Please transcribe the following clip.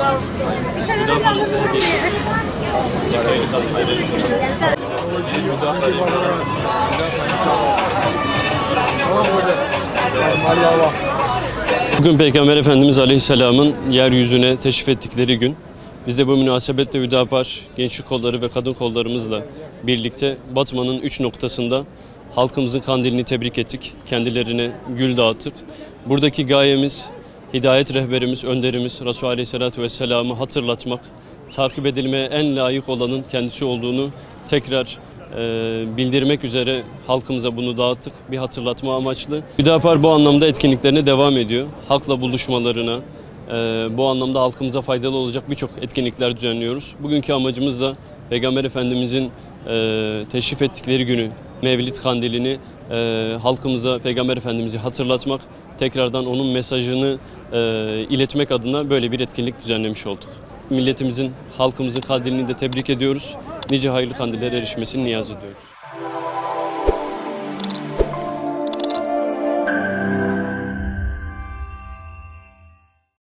Hüdapar'ın size hediye ediyoruz. Hayırlı kandiller erişmesi. Bugün Peygamber Efendimiz Aleyhisselam'ın yeryüzüne teşrif ettikleri gün. Biz de bu münasebetle Hüdapar gençlik kolları ve kadın kollarımızla birlikte Batman'ın 3 noktasında halkımızın kandilini tebrik ettik. Kendilerine gül dağıttık. Buradaki gayemiz, hidayet rehberimiz, önderimiz Resulü Aleyhisselatü Vesselam'ı hatırlatmak, takip edilmeye en layık olanın kendisi olduğunu tekrar bildirmek üzere halkımıza bunu dağıttık. Bir hatırlatma amaçlı. Hüdapar bu anlamda etkinliklerine devam ediyor. Halkla buluşmalarına, bu anlamda halkımıza faydalı olacak birçok etkinlikler düzenliyoruz. Bugünkü amacımız da Peygamber Efendimizin teşrif ettikleri günü, Mevlid Kandilini halkımıza Peygamber Efendimiz'i hatırlatmak, tekrardan onun mesajını iletmek adına böyle bir etkinlik düzenlemiş olduk. Milletimizin, halkımızın kandilini de tebrik ediyoruz. Nice hayırlı kandillere erişmesini niyaz ediyoruz.